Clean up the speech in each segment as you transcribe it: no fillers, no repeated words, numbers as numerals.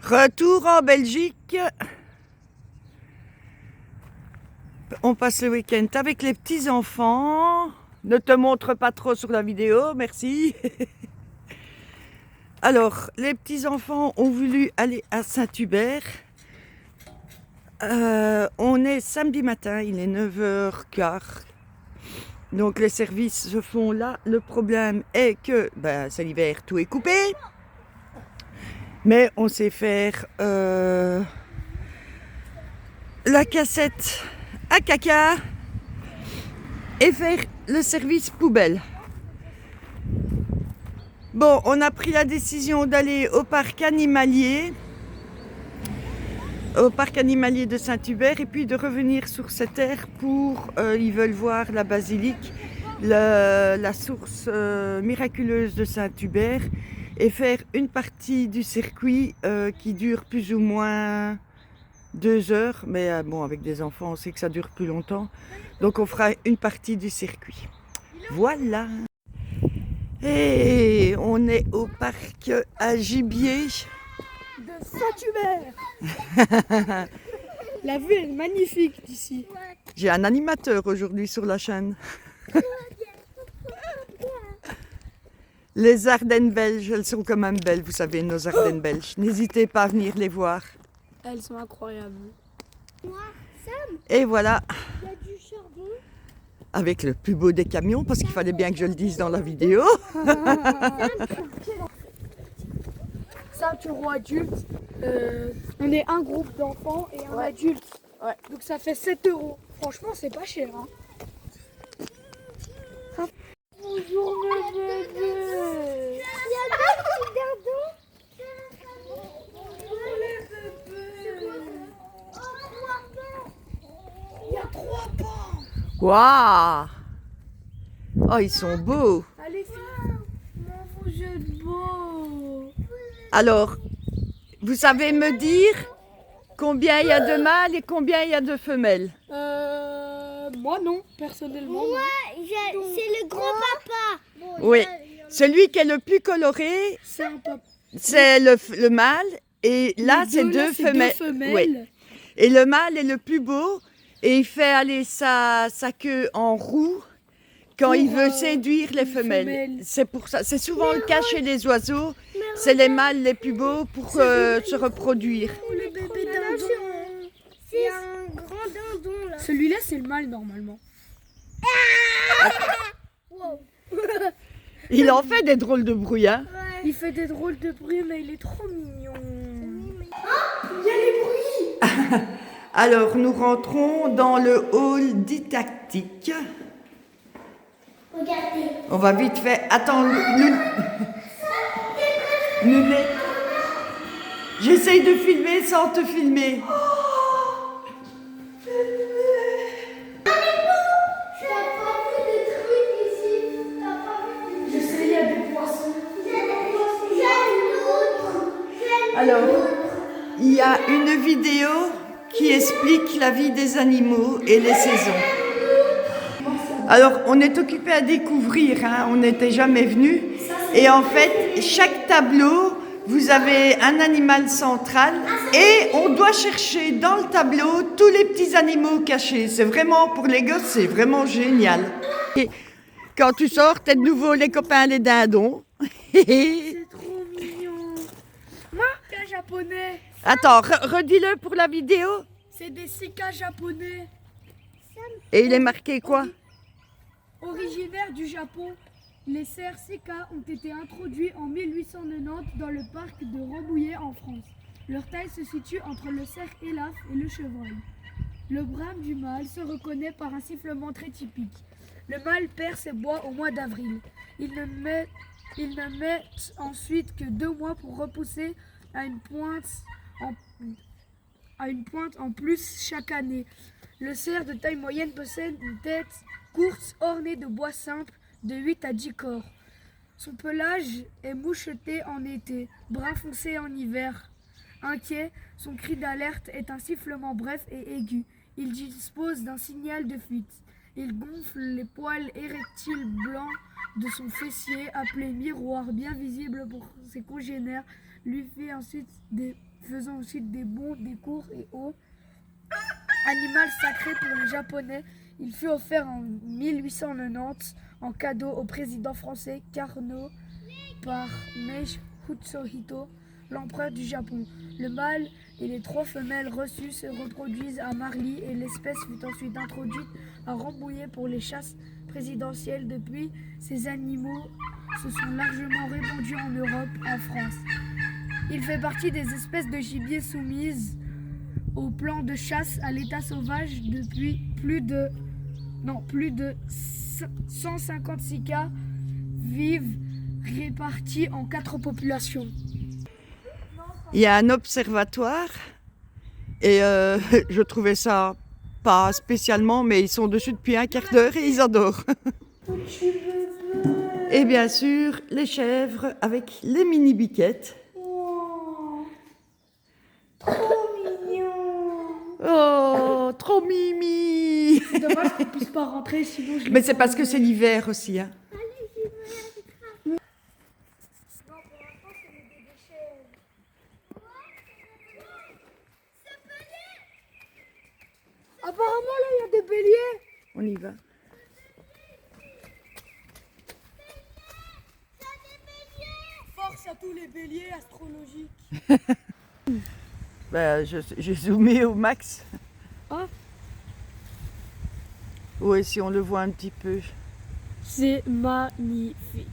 Retour en Belgique. On passe le week-end avec les petits-enfants. Ne te montre pas trop sur la vidéo, merci. Alors, les petits-enfants ont voulu aller à Saint-Hubert. On est samedi matin, il est 9h15. Donc les services se font là. Le problème est que c'est l'hiver, tout est coupé. Mais on sait faire la cassette à caca et faire le service poubelle. Bon, on a pris la décision d'aller au parc animalier de Saint-Hubert et puis de revenir sur cette aire pour, ils veulent voir la basilique, la source miraculeuse de Saint-Hubert et faire une partie du circuit qui dure plus ou moins 2 heures, mais bon, avec des enfants on sait que ça dure plus longtemps, donc on fera une partie du circuit. Voilà. Et on est au parc à gibier de Saint-Hubert. La vue est magnifique d'ici. J'ai un animateur aujourd'hui sur la chaîne. Les Ardennes belges, elles sont quand même belles, vous savez, nos Ardennes belges. N'hésitez pas à venir les voir. Elles sont incroyables. Et voilà, Il y a du charbon. avec le plus beau des camions, parce qu'il fallait bien que je le dise dans la vidéo. Ceinture adulte. On est un groupe d'enfants et un adulte. Ouais. Donc ça fait 7 €. Franchement, c'est pas cher. Hein. Bonjour mes bébés. Il y a deux petits dindons. Il y a 3 bancs. Waouh! Oh, ils sont beaux! Allez, vous êtes beau. Alors, vous savez me dire combien il y a de mâles et combien il y a de femelles? Moi non, personnellement. Moi, c'est le grand-papa. Oui, celui qui est le plus coloré, C'est un papa. c'est le mâle, et là, c'est deux femelles. Oui. Et le mâle est le plus beau, et il fait aller sa queue en roue quand il veut séduire les femelles. C'est pour ça. C'est souvent le cas chez les oiseaux. C'est les mâles les plus beaux pour se reproduire. Le bébé dindon. C'est un grand dindon là. Celui-là, c'est le mâle normalement. Il en fait des drôles de bruit, hein? Il fait des drôles de bruit, mais il est trop mignon. Il y a les bruits. Alors, nous rentrons dans le hall didactique. Regardez. On va vite fait. Attends, Lunettes. J'essaye de filmer sans te filmer. Alors, il y a une vidéo qui explique la vie des animaux et les saisons. Alors, on est occupé à découvrir, hein, on n'était jamais venu. Et en fait, chaque tableau, vous avez un animal central et on doit chercher dans le tableau tous les petits animaux cachés. C'est vraiment, pour les gosses, c'est vraiment génial. Et quand tu sors, t'as de nouveau les copains, les dindons. C'est trop mignon. Moi, cas japonais. Attends, redis-le pour la vidéo. C'est des cikas japonais. Et il est marqué quoi? Originaires du Japon, les cerfs Sika ont été introduits en 1890 dans le parc de Rambouillet en France. Leur taille se situe entre le cerf élaphe et le chevreuil. Le brame du mâle se reconnaît par un sifflement très typique. Le mâle perd ses bois au mois d'avril. Il ne met ensuite que 2 mois pour repousser à une pointe en plus chaque année. Le cerf de taille moyenne possède une tête courte ornée de bois simple de 8 à 10 corps. Son pelage est moucheté en été, brun foncé en hiver. Inquiet, son cri d'alerte est un sifflement bref et aigu. Il dispose d'un signal de fuite. Il gonfle les poils érectiles blancs de son fessier, appelé miroir, bien visible pour ses congénères, lui fait ensuite des faisant aussi des bonds, des cours et hauts. Animal sacré pour les Japonais, il fut offert en 1890 en cadeau au président français Carnot par Meiji Hutsuhito, l'empereur du Japon. Le mâle et les 3 femelles reçues se reproduisent à Marly et l'espèce fut ensuite introduite à Rambouillet pour les chasses présidentielles. Depuis, ces animaux se sont largement répandus en Europe, en France. Il fait partie des espèces de gibier soumises au plan de chasse à l'état sauvage depuis plus de 156 cas vivent répartis en 4 populations. Il y a un observatoire et je trouvais ça pas spécialement, mais ils sont dessus depuis un quart d'heure et ils adorent. Et bien sûr, les chèvres avec les mini biquettes. Oh, trop mignon. Oh, trop mimi. C'est dommage qu'on puisse pas rentrer, sinon je les Mais c'est parce que prendrais. c'est l'hiver aussi. Hein. Apparemment là il y a des béliers. On y va. Force à tous les béliers astrologiques. Ben, j'ai zoomé au max. Ah. Oui, si on le voit un petit peu. C'est magnifique.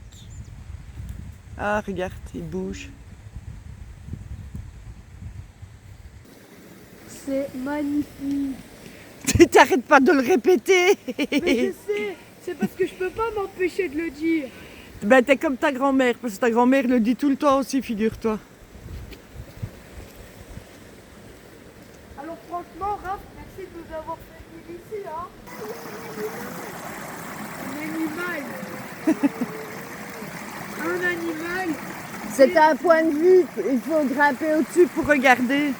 Ah, regarde, il bouge. C'est magnifique. T'arrêtes pas de le répéter. Mais je sais, c'est parce que je peux pas m'empêcher de le dire. Ben, t'es comme ta grand-mère, parce que ta grand-mère le dit tout le temps aussi, figure-toi. Alors franchement, Raph, merci de nous avoir fait venir ici, hein. Un animal. Un animal. C'est un point de vue, il faut grimper au-dessus pour regarder.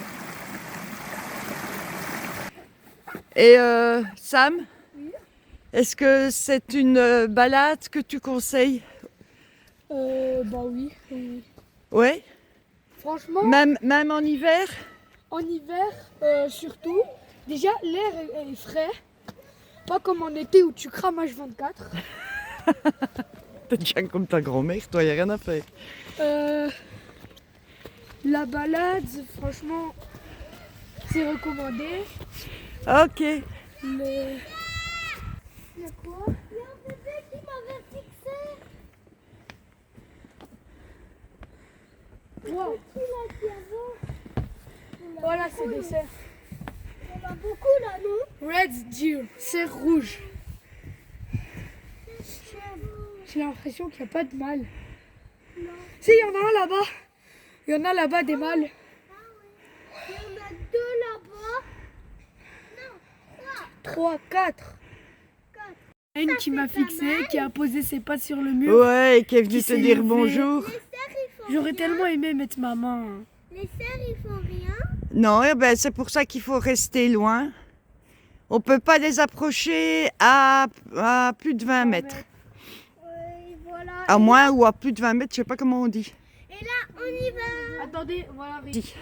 Et Sam, est-ce que c'est une balade que tu conseilles? Bah oui, oui. Ouais, Franchement, même en hiver? en hiver, surtout, déjà l'air est frais. Pas comme en été où tu crames H24. T'es déjà comme ta grand-mère, toi, y a rien à faire. La balade, franchement, c'est recommandé. Ok. Les... Il y a quoi? Il y a un bébé qui m'avait fixé. Wow. Qui l'a dit avant? Voilà, c'est des cerfs. Il y en a beaucoup là, non? Red deer, cerf rouge. J'ai l'impression qu'il n'y a pas de mâle. Si, il y en a un là-bas. Il y en a là-bas des mâles. Il y en a 2 là-bas. 3, 4. Une qui m'a fixé, qui a posé ses pattes sur le mur. Ouais, et qui est venu Qui te s'est dire levé. bonjour. Les cerfs, ils font J'aurais rien. tellement aimé mettre ma main. Les cerfs, ils font rien. Non, eh ben, c'est pour ça qu'il faut rester loin. On peut pas les approcher à plus de 20 mètres. Oui, voilà. À moins ou à plus de 20 mètres, je sais pas comment on dit. Et là, on y va. Attendez, voilà. Dis.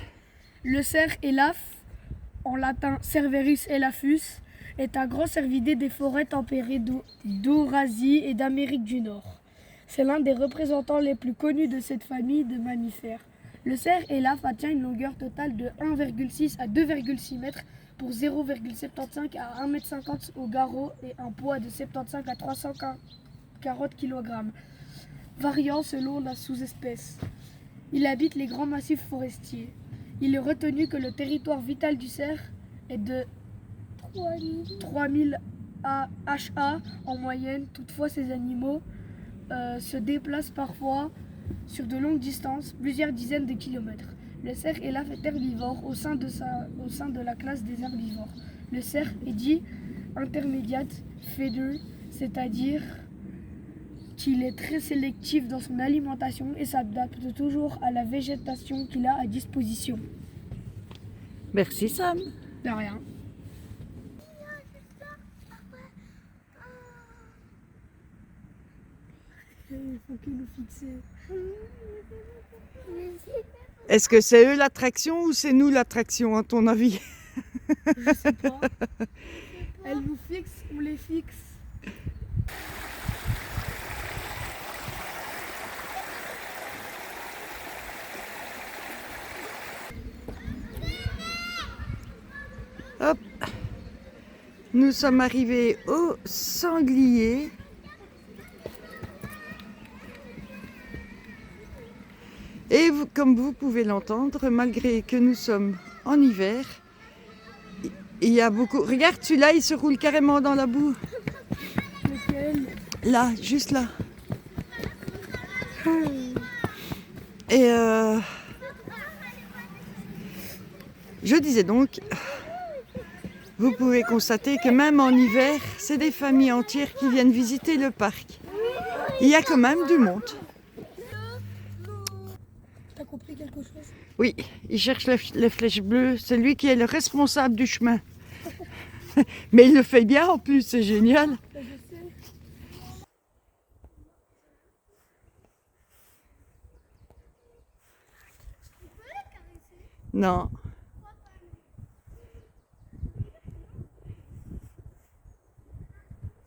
Le cerf elaphe, en latin Cerberus elaphus, est un grand cervidé des forêts tempérées d'Eurasie et d'Amérique du Nord. C'est l'un des représentants les plus connus de cette famille de mammifères. Le cerf elaphe atteint une longueur totale de 1,6 à 2,6 mètres pour 0,75 à 1,50 m au garrot et un poids de 75 à 340 kg, variant selon la sous-espèce. Il habite les grands massifs forestiers. Il est retenu que le territoire vital du cerf est de 3000 HA en moyenne. Toutefois, ces animaux se déplacent parfois sur de longues distances, plusieurs dizaines de kilomètres. Le cerf elaphe est herbivore au sein de la classe des herbivores. Le cerf est dit intermediate feeder, c'est-à-dire qu'il est très sélectif dans son alimentation et s'adapte toujours à la végétation qu'il a à disposition. Merci Sam. De rien. Il faut qu'il nous fixe. Est-ce que c'est eux l'attraction ou c'est nous l'attraction, à ton avis? Je sais pas. Elles nous fixent ou les fixent. Hop. Nous sommes arrivés au sanglier. Et comme vous pouvez l'entendre, malgré que nous sommes en hiver, il y a beaucoup... Regarde, celui-là, il se roule carrément dans la boue. Lequel? Là, juste là. Et je disais donc, vous pouvez constater que même en hiver, c'est des familles entières qui viennent visiter le parc. Il y a quand même du monde. T'as compris quelque chose? Oui, il cherche les flèches bleues. C'est lui qui est le responsable du chemin. Mais il le fait bien en plus, c'est génial. Je sais. Non.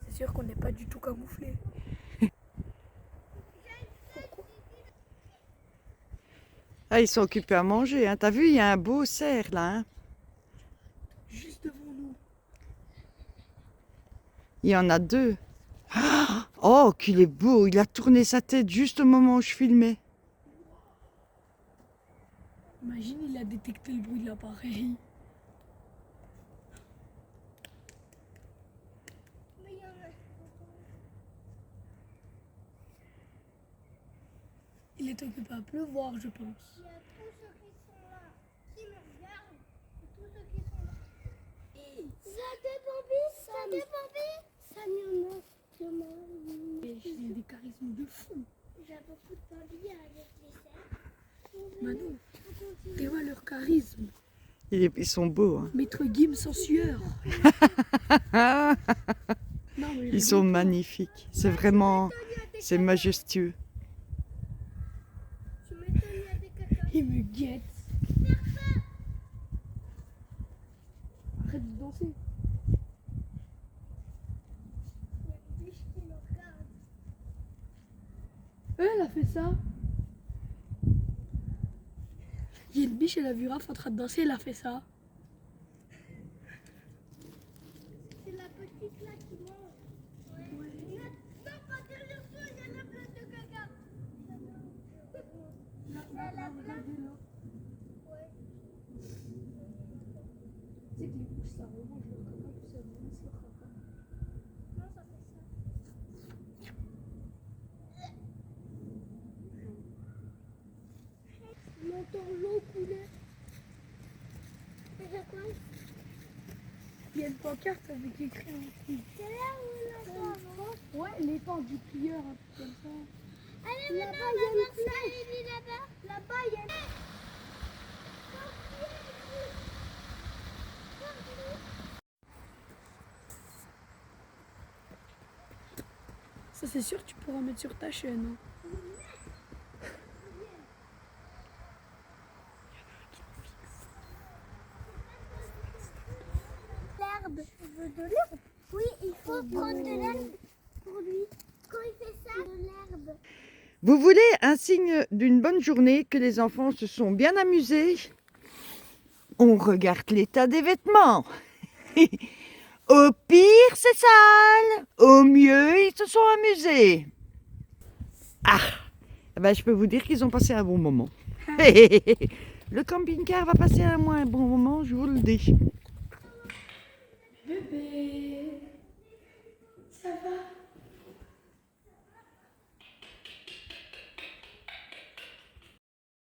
C'est sûr qu'on n'est pas du tout camouflé. Ah, ils sont occupés à manger. Hein. T'as vu, il y a un beau cerf là. Hein. Juste devant nous. Il y en a deux. Oh, qu'il est beau. Il a tourné sa tête juste au moment où je filmais. Imagine, il a détecté le bruit de l'appareil. Il est occupé à pleuvoir, je pense. Il y a tous ceux qui sont là, qui me regardent, et tous ceux qui sont là. Ça dépend, ça n'y en a que Il a des charismes de fou. J'ai beaucoup de Bambi avec les cerfs. Manon, tu vois leur charisme. Ils sont beaux. Hein. Maître Gims sans sueur. Non, mais Ils sont magnifiques. C'est vraiment... C'est majestueux. Tu m'étonnes, il y a des cacahuètes. il me guette. Arrête de danser. Il y a une biche qui me regarde. Elle a fait ça. Il y a une biche, elle a vu Raph en train de danser, elle a fait ça. C'est la petite là qui mange. Ouais. Non, pas derrière toi, il y a la place de caca. Il y a la place. Ouais. Tu sais que les bouches, ça remange leur caca, puis ça vomisse leur caca. Non, ça fait ça. On entend l'eau couler. C'est quoi? Il y a une pancarte avec écrit un truc. C'est là où on entend. Ouais, l'étang du plieur, un truc comme ça. Allez, là-bas, il y a une flèche. Là-bas, là-bas, il y a une... Ça, c'est sûr, tu pourras mettre sur ta chaîne. Hein. L'herbe. Tu veux de l'herbe? Oui, il faut prendre de l'herbe pour lui. Quand il fait ça, de l'herbe. Vous voulez un signe d'une bonne journée, que les enfants se sont bien amusés? On regarde l'état des vêtements. Au pire, c'est sale. Au mieux, ils se sont amusés. Ah, eh ben, je peux vous dire qu'ils ont passé un bon moment. Le camping-car va passer un moins bon moment, je vous le dis. Bébé.